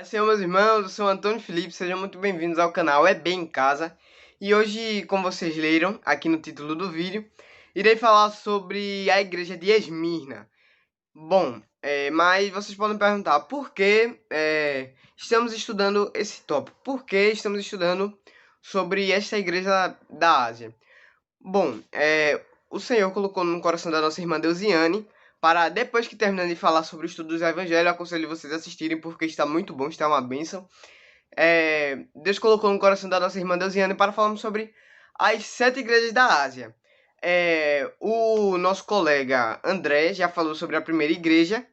Senhor, meus irmãos, eu sou o Antônio Felipe, sejam muito bem-vindos ao canal É Bem em Casa. E hoje, como vocês leram aqui no título do vídeo, irei falar sobre a igreja de Esmirna. Bom, mas vocês podem perguntar por que estamos estudando esse tópico? Por que estamos estudando sobre esta igreja da Ásia? Bom, o Senhor colocou no coração da nossa irmã Deusiane para, depois que terminando de falar sobre o estudo dos evangelhos, eu aconselho vocês a assistirem porque está muito bom, está uma bênção. Deus colocou no coração da nossa irmã Deusiane para falarmos sobre as 7 igrejas da Ásia. O nosso colega André já falou sobre a primeira igreja,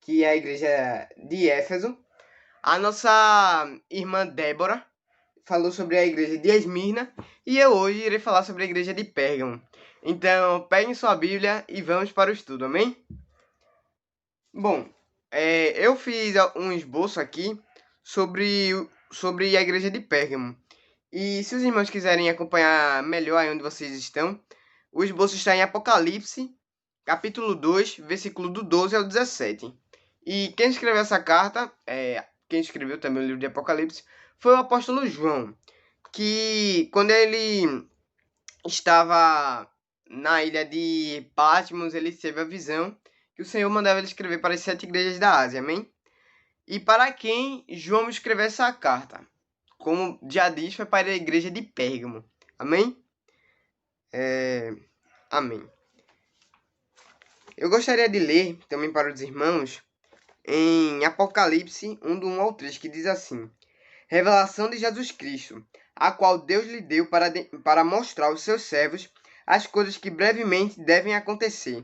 que é a igreja de Éfeso. A nossa irmã Débora falou sobre a igreja de Esmirna e eu hoje irei falar sobre a igreja de Pérgamo. Então, peguem sua Bíblia e vamos para o estudo, amém? Bom, eu fiz um esboço aqui sobre a igreja de Pérgamo. E se os irmãos quiserem acompanhar melhor aí onde vocês estão, o esboço está em Apocalipse, capítulo 2, versículo do 12 ao 17. E quem escreveu essa carta, quem escreveu também o livro de Apocalipse, foi o apóstolo João, que quando ele estava na ilha de Patmos, ele teve a visão que o Senhor mandava ele escrever para as 7 igrejas da Ásia, amém? E para quem João escreveu essa carta? Como já diz, foi para a igreja de Pérgamo, amém? Amém. Eu gostaria de ler também para os irmãos em Apocalipse 1, do 1 ao 3, que diz assim: Revelação de Jesus Cristo, a qual Deus lhe deu para mostrar aos seus servos as coisas que brevemente devem acontecer,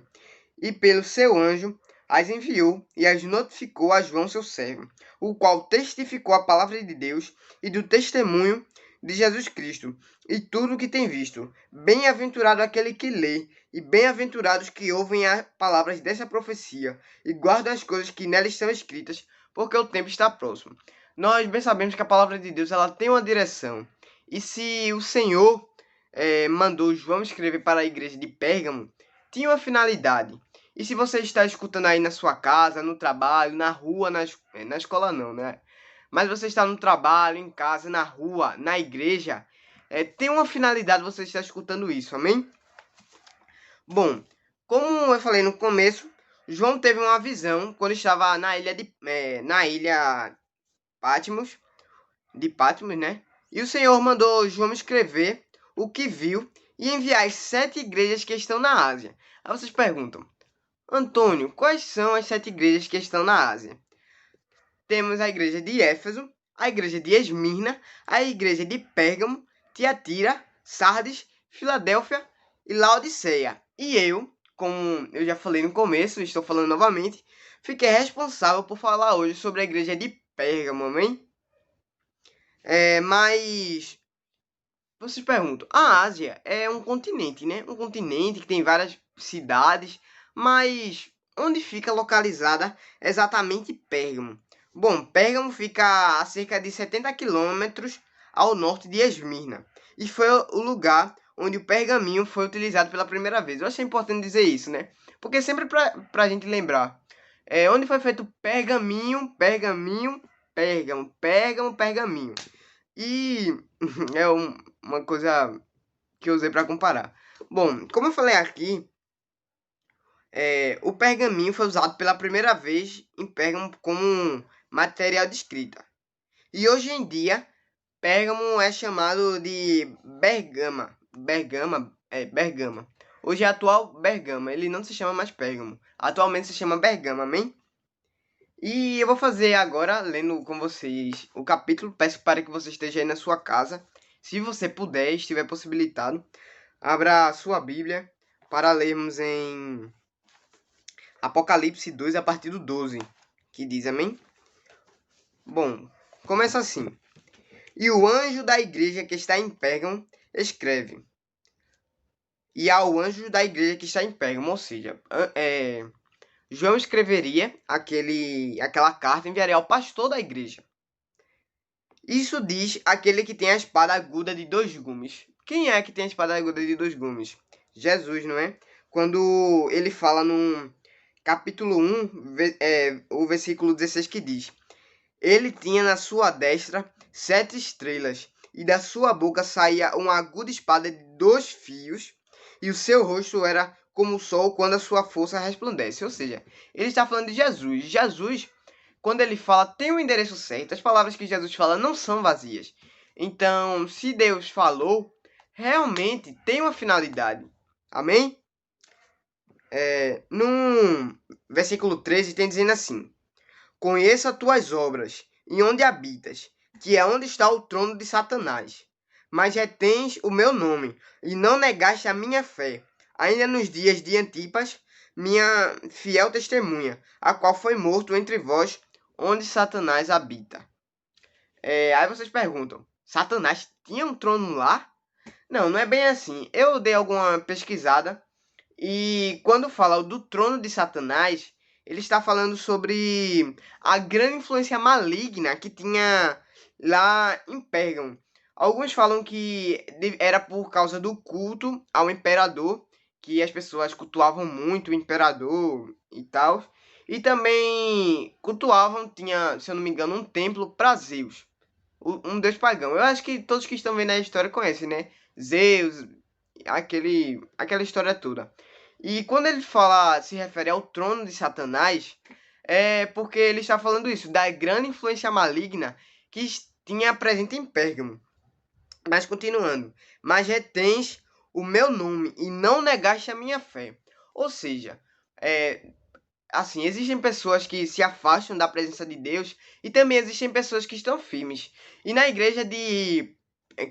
e pelo seu anjo as enviou e as notificou a João seu servo, o qual testificou a palavra de Deus e do testemunho de Jesus Cristo, e tudo o que tem visto. Bem-aventurado aquele que lê, e bem-aventurados que ouvem as palavras dessa profecia, e guardam as coisas que nela estão escritas, porque o tempo está próximo. Nós bem sabemos que a palavra de Deus ela tem uma direção, e se o Senhor mandou João escrever para a igreja de Pérgamo, tinha uma finalidade. E se você está escutando aí na sua casa, no trabalho, na rua, na escola não, né? Mas você está no trabalho, em casa, na rua, na igreja, tem uma finalidade você está escutando isso, amém? Bom, como eu falei no começo, João teve uma visão quando estava na ilha Patmos, de Patmos, né? E o Senhor mandou João escrever o que viu e enviar as 7 igrejas que estão na Ásia. Aí vocês perguntam, Antônio, quais são as 7 igrejas que estão na Ásia? Temos a igreja de Éfeso, a igreja de Esmirna, a igreja de Pérgamo, Tiatira, Sardes, Filadélfia e Laodiceia. E eu, como eu já falei no começo, estou falando novamente, fiquei responsável por falar hoje sobre a igreja de Pérgamo, amém? Mas vocês perguntam, a Ásia é um continente, né? Um continente que tem várias cidades, mas onde fica localizada exatamente Pérgamo? Bom, Pérgamo fica a cerca de 70 quilômetros ao norte de Esmirna, e foi o lugar onde o pergaminho foi utilizado pela primeira vez. Eu achei importante dizer isso, né? Porque sempre para a gente lembrar, onde foi feito pergaminho, pergaminho, Pérgamo, Pérgamo, pergaminho. E é uma coisa que eu usei para comparar. Bom, como eu falei aqui, o pergaminho foi usado pela primeira vez em Pérgamo como um material de escrita. E hoje em dia, Pérgamo é chamado de Bergama. Bergama. Hoje é atual Bergama, ele não se chama mais Pérgamo. Atualmente se chama Bergama, amém? E eu vou fazer agora, lendo com vocês o capítulo. Peço para que você esteja aí na sua casa. Se você puder, estiver possibilitado, abra a sua Bíblia para lermos em Apocalipse 2, a partir do 12, que diz, amém? Bom, começa assim. E o anjo da igreja que está em Pérgamo escreve. E ao anjo da igreja que está em Pérgamo, ou seja, João escreveria aquela carta, enviaria ao pastor da igreja. Isso diz aquele que tem a espada aguda de 2 gumes. Quem é que tem a espada aguda de 2 gumes? Jesus, não é? Quando ele fala no capítulo 1, o versículo 16 que diz: Ele tinha na sua destra 7 estrelas, e da sua boca saía uma aguda espada de 2 fios, e o seu rosto era como o sol quando a sua força resplandece. Ou seja, ele está falando de Jesus. Jesus, quando ele fala, tem um endereço certo. As palavras que Jesus fala não são vazias. Então, se Deus falou, realmente tem uma finalidade. Amém? No versículo 13 tem dizendo assim: Conheço as tuas obras, e onde habitas, que é onde está o trono de Satanás. Mas retens o meu nome, e não negaste a minha fé, ainda nos dias de Antipas, minha fiel testemunha, a qual foi morto entre vós, onde Satanás habita. Aí vocês perguntam, Satanás tinha um trono lá? Não, não é bem assim. Eu dei alguma pesquisada, e quando fala do trono de Satanás, ele está falando sobre a grande influência maligna que tinha lá em Pérgamo. Alguns falam que era por causa do culto ao imperador, que as pessoas cultuavam muito o imperador e tal. E também cultuavam, tinha, se eu não me engano, um templo para Zeus, um deus pagão. Eu acho que todos que estão vendo a história conhecem, né? Zeus, aquela história toda. E quando ele fala, se refere ao trono de Satanás, é porque ele está falando isso, da grande influência maligna que tinha presente em Pérgamo. Mas continuando, mas retens o meu nome e não negaste a minha fé. Ou seja, assim, existem pessoas que se afastam da presença de Deus e também existem pessoas que estão firmes. E na igreja que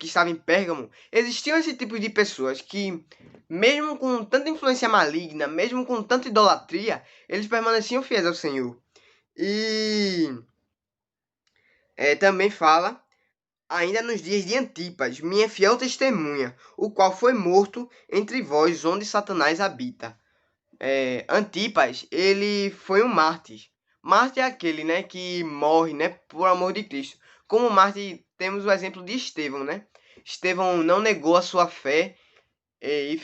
estava em Pérgamo, existiam esse tipo de pessoas que, mesmo com tanta influência maligna, mesmo com tanta idolatria, eles permaneciam fiéis ao Senhor. E também fala, ainda nos dias de Antipas, minha fiel testemunha, o qual foi morto entre vós, onde Satanás habita. Antipas, ele foi um mártir. Mártir é aquele, né, que morre, né, por amor de Cristo. Como mártir, temos o exemplo de Estevão, né? Estevão não negou a sua fé e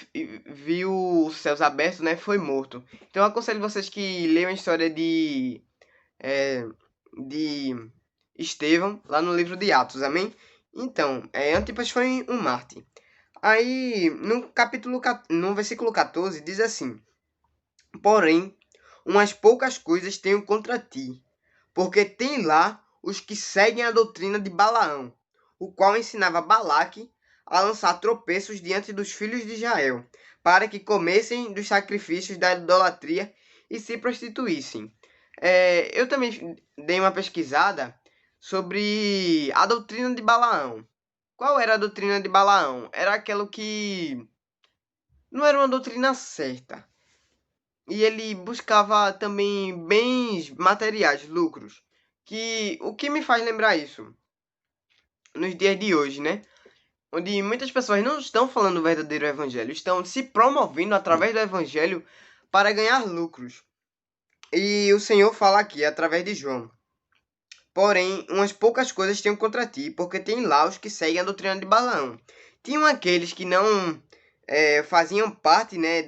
viu os céus abertos, né? Foi morto. Então eu aconselho vocês que leiam a história de Estevão lá no livro de Atos, amém? Então, Antipas foi um mártir. Aí, no versículo 14, diz assim: Porém, umas poucas coisas tenho contra ti, porque tem lá os que seguem a doutrina de Balaão, o qual ensinava Balaque a lançar tropeços diante dos filhos de Israel, para que comessem dos sacrifícios da idolatria e se prostituíssem. Eu também dei uma pesquisada sobre a doutrina de Balaão. Qual era a doutrina de Balaão? Era aquilo que não era uma doutrina certa. E ele buscava também bens materiais, lucros. O que me faz lembrar isso? Nos dias de hoje, né? Onde muitas pessoas não estão falando o verdadeiro evangelho, estão se promovendo através do evangelho para ganhar lucros. E o Senhor fala aqui, através de João: Porém, umas poucas coisas tenho contra ti, porque tem lá os que seguem a doutrina de Balaão. Tinham aqueles que não faziam parte, né,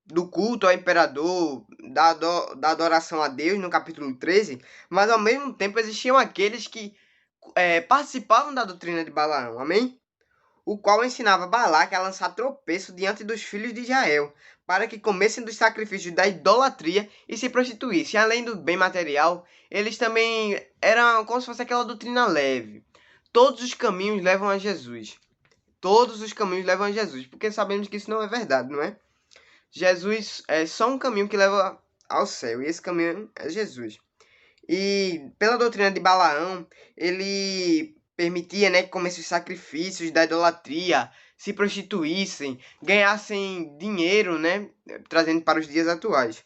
do culto ao imperador, da adoração a Deus, no capítulo 13, mas ao mesmo tempo existiam aqueles que participavam da doutrina de Balaão, amém? O qual ensinava Balaque a lançar tropeço diante dos filhos de Israel, para que comessem dos sacrifícios da idolatria e se prostituíssem. Além do bem material, eles também eram como se fosse aquela doutrina leve. Todos os caminhos levam a Jesus. Todos os caminhos levam a Jesus, porque sabemos que isso não é verdade, não é? Jesus é só um caminho que leva ao céu, e esse caminho é Jesus. E pela doutrina de Balaão, ele permitia, né, que comessem os sacrifícios da idolatria, se prostituíssem, ganhassem dinheiro, né, trazendo para os dias atuais.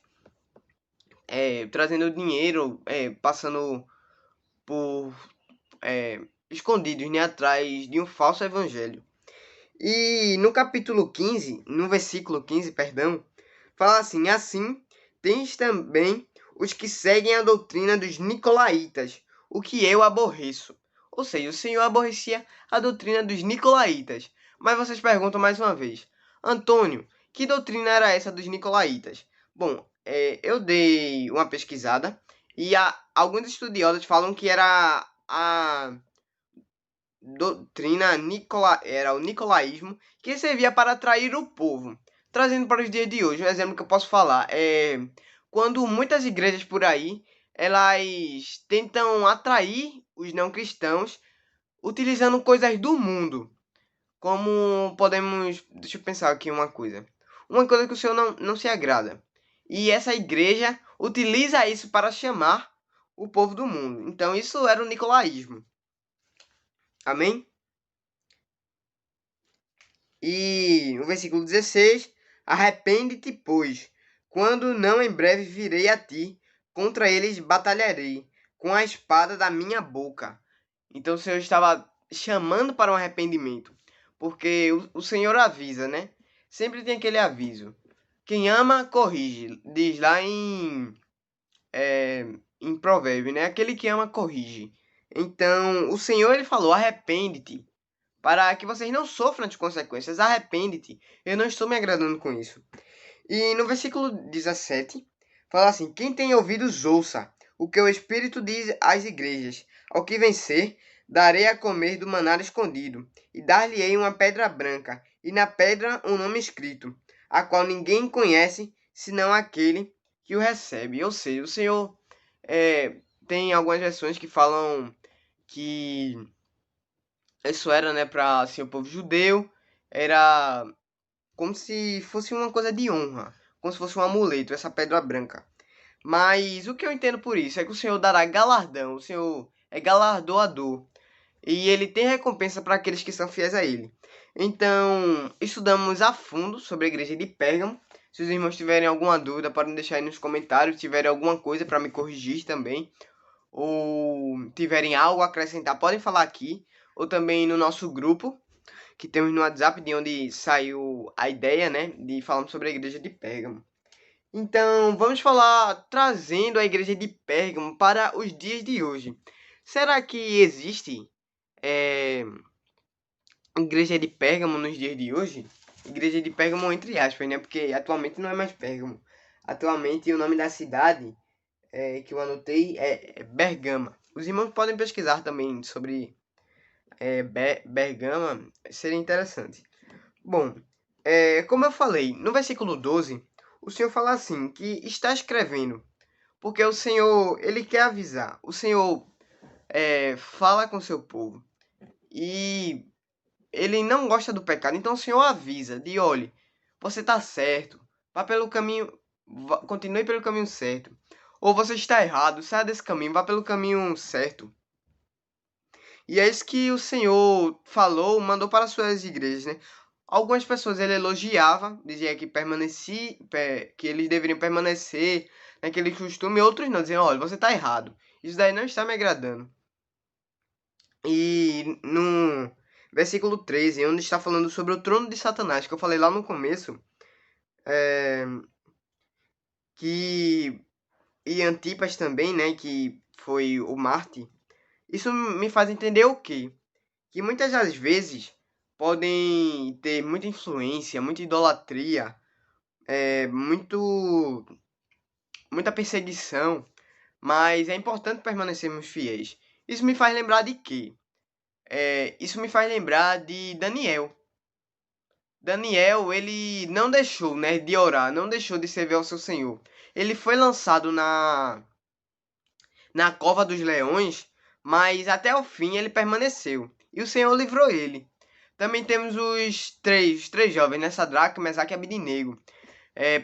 Trazendo dinheiro, passando por escondidos, né, atrás de um falso evangelho. E no capítulo 15, no versículo 15, perdão, fala assim: Assim, tens também os que seguem a doutrina dos nicolaítas, o que eu aborreço. Ou seja, o Senhor aborrecia a doutrina dos nicolaítas. Mas vocês perguntam mais uma vez: Antônio, que doutrina era essa dos nicolaítas? Bom, eu dei uma pesquisada E alguns estudiosos falam que era a doutrina era o nicolaísmo, que servia para atrair o povo. Trazendo para os dias de hoje, um exemplo que eu posso falar é quando muitas igrejas por aí, elas tentam atrair os não cristãos utilizando coisas do mundo. Como podemos, deixa eu pensar aqui uma coisa. Uma coisa que o Senhor não se agrada. E essa igreja utiliza isso para chamar o povo do mundo. Então isso era o nicolaísmo. Amém? E no versículo 16: arrepende-te, pois, quando não em breve virei a ti, contra eles batalharei, com a espada da minha boca. Então o Senhor estava chamando para um arrependimento, porque o Senhor avisa, né? Sempre tem aquele aviso. Quem ama, corrige. Diz lá em Provérbio, né? Aquele que ama, corrige. Então, o Senhor, ele falou, arrepende-te, para que vocês não sofram as consequências. Arrepende-te. Eu não estou me agradando com isso. E no versículo 17, fala assim: quem tem ouvidos, ouça o que o Espírito diz às igrejas. Ao que vencer, darei a comer do maná escondido, e dar-lhe-ei uma pedra branca, e na pedra um nome escrito, a qual ninguém conhece, senão aquele que o recebe. Ou seja, o Senhor tem algumas versões que falam que isso era, né, para assim, o povo judeu, era como se fosse uma coisa de honra, como se fosse um amuleto, essa pedra branca. Mas o que eu entendo por isso é que o Senhor dará galardão, o Senhor é galardoador, e ele tem recompensa para aqueles que são fiéis a ele. Então, estudamos a fundo sobre a igreja de Pérgamo. Se os irmãos tiverem alguma dúvida, podem deixar aí nos comentários. Se tiverem alguma coisa para me corrigir também, ou tiverem algo a acrescentar, podem falar aqui, ou também no nosso grupo, que temos no WhatsApp, de onde saiu a ideia, né, de falarmos sobre a igreja de Pérgamo. Então, vamos falar trazendo a igreja de Pérgamo para os dias de hoje. Será que existe igreja de Pérgamo nos dias de hoje? Igreja de Pérgamo entre aspas, né? Porque atualmente não é mais Pérgamo. Atualmente o nome da cidade que eu anotei é Bergama. Os irmãos podem pesquisar também sobre Bergama, seria interessante. Bom, como eu falei, no versículo 12, o Senhor fala assim, que está escrevendo, porque o Senhor, ele quer avisar, o Senhor fala com o seu povo, e ele não gosta do pecado, então o Senhor avisa, de olhe, você está certo, vá pelo caminho, continue pelo caminho certo, ou você está errado, saia desse caminho, vá pelo caminho certo. E é isso que o Senhor falou, mandou para as suas igrejas, né? Algumas pessoas ele elogiava, dizia que eles deveriam permanecer naquele costume, outros não, diziam, olha, você está errado. Isso daí não está me agradando. E no versículo 13, onde está falando sobre o trono de Satanás, que eu falei lá no começo, que e Antipas também, né, que foi o Marte, isso me faz entender o quê? Que muitas das vezes podem ter muita influência, muita idolatria, muita perseguição, mas é importante permanecermos fiéis. Isso me faz lembrar de quê? Isso me faz lembrar de Daniel. Daniel, ele não deixou, né, de orar, não deixou de servir ao seu Senhor. Ele foi lançado na cova dos leões, mas até o fim ele permaneceu. E o Senhor livrou ele. Também temos os três jovens, né, Sadraque, Mesaque e Abednego.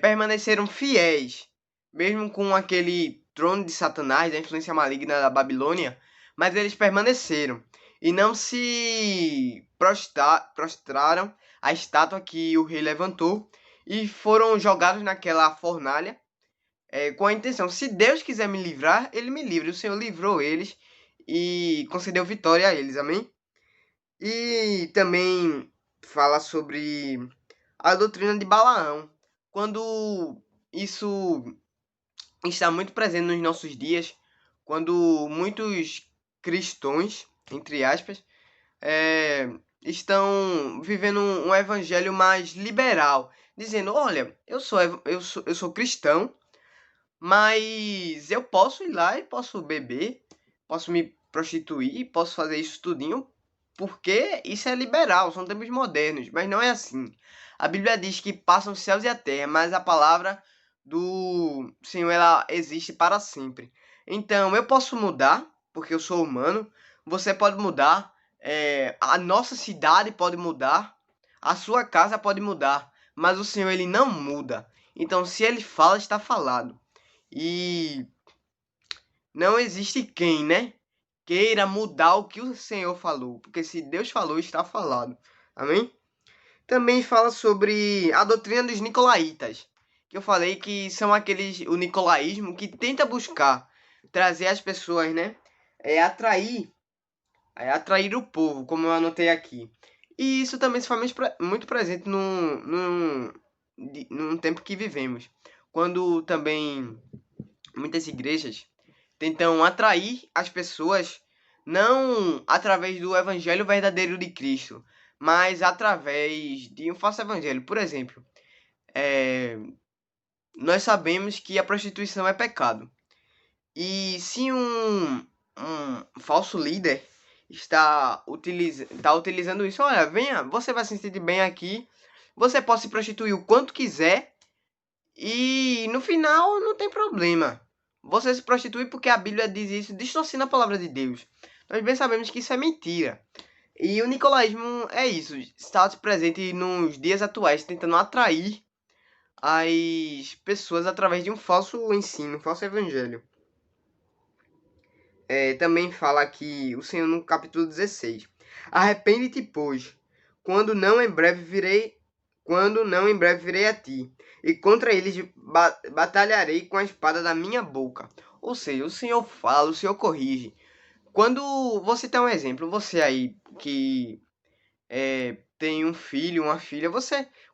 Permaneceram fiéis, mesmo com aquele trono de Satanás, da influência maligna da Babilônia, mas eles permaneceram e não se prostraram à estátua que o rei levantou e foram jogados naquela fornalha com a intenção, se Deus quiser me livrar, ele me livra. O Senhor livrou eles e concedeu vitória a eles, amém? E também fala sobre a doutrina de Balaão, quando isso está muito presente nos nossos dias, quando muitos cristãos, entre aspas, estão vivendo um evangelho mais liberal, dizendo, olha, eu sou cristão, Mas eu posso ir lá e posso beber, posso me prostituir, posso fazer isso tudinho, porque isso é liberal, são tempos modernos, mas não é assim. A Bíblia diz que passam os céus e a terra, mas a palavra do Senhor ela existe para sempre. Então eu posso mudar, porque eu sou humano, você pode mudar, a nossa cidade pode mudar, a sua casa pode mudar, mas o Senhor ele não muda. Então se ele fala, está falado. E não existe quem, né, queira mudar o que o Senhor falou, porque se Deus falou, está falado. Amém? Também fala sobre a doutrina dos nicolaítas, que eu falei que são aqueles, o nicolaísmo que tenta buscar trazer as pessoas, né, atrair o povo, como eu anotei aqui. E isso também se faz muito presente num tempo que vivemos, quando também muitas igrejas tentam atrair as pessoas não através do evangelho verdadeiro de Cristo, mas através de um falso evangelho. Por exemplo, nós sabemos que a prostituição é pecado. E se um falso líder está utilizando isso, olha, venha, você vai se sentir bem aqui, você pode se prostituir o quanto quiser e no final não tem problema. Você se prostitui porque a Bíblia diz isso, distorcendo a palavra de Deus. Nós bem sabemos que isso é mentira. E o nicolaísmo é isso, está presente nos dias atuais, tentando atrair as pessoas através de um falso ensino, um falso evangelho. Também fala aqui o Senhor no capítulo 16. Arrepende-te, pois, quando não em breve virei a ti, e contra eles batalharei com a espada da minha boca. Ou seja, o Senhor fala, o Senhor corrige. Quando você tem um exemplo, você aí que tem um filho, uma filha,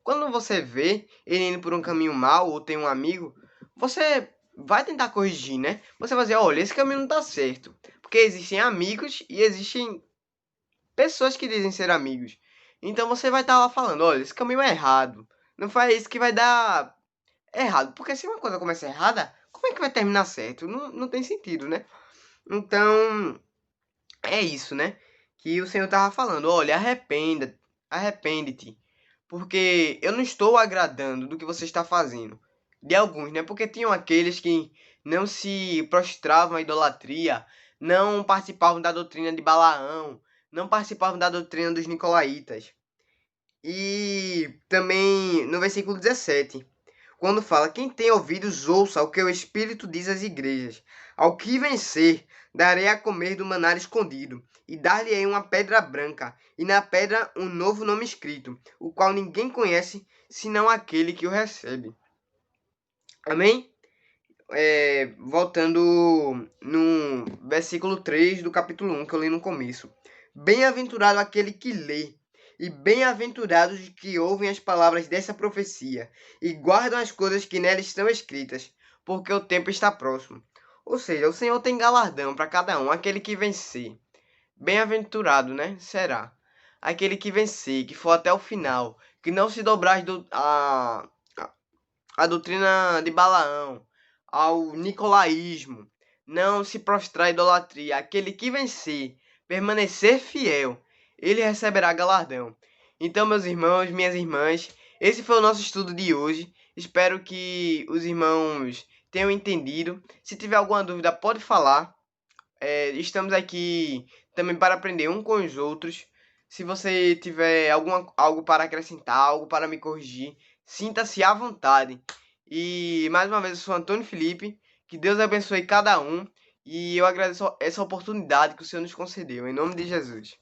quando você vê ele indo por um caminho mau ou tem um amigo, você vai tentar corrigir, né? Você vai dizer, olha, esse caminho não tá certo. Porque existem amigos e existem pessoas que dizem ser amigos. Então você vai estar lá falando, olha, esse caminho é errado. Não faz isso que vai dar errado. Porque se uma coisa começa errada, como é que vai terminar certo? Não tem sentido, né? Então, é isso, né? Que o Senhor estava falando, olha, arrepende-te. Porque eu não estou agradando do que você está fazendo. De alguns, né? Porque tinham aqueles que não se prostravam à idolatria, não participavam da doutrina de Balaão, não participavam da doutrina dos nicolaítas. E também no versículo 17, quando fala, quem tem ouvidos ouça o que o Espírito diz às igrejas. Ao que vencer, darei a comer do maná escondido, e dar-lhe-ei uma pedra branca, e na pedra um novo nome escrito, o qual ninguém conhece, senão aquele que o recebe. Amém? Voltando no versículo 3 do capítulo 1, que eu li no começo. Bem-aventurado aquele que lê, e bem-aventurados os que ouvem as palavras dessa profecia, e guardam as coisas que nela estão escritas, porque o tempo está próximo. Ou seja, o Senhor tem galardão para cada um, aquele que vencer. Bem-aventurado, né? Será. Aquele que vencer, que for até o final, que não se dobrar a doutrina de Balaão, ao nicolaísmo, não se prostrar à idolatria. Aquele que vencer, permanecer fiel, ele receberá galardão. Então, meus irmãos, minhas irmãs, esse foi o nosso estudo de hoje. Espero que os irmãos tenham entendido. Se tiver alguma dúvida, pode falar. Estamos aqui também para aprender um com os outros. Se você tiver algo para acrescentar, algo para me corrigir, sinta-se à vontade. E mais uma vez eu sou Antônio Felipe. Que Deus abençoe cada um. E eu agradeço essa oportunidade que o Senhor nos concedeu. Em nome de Jesus.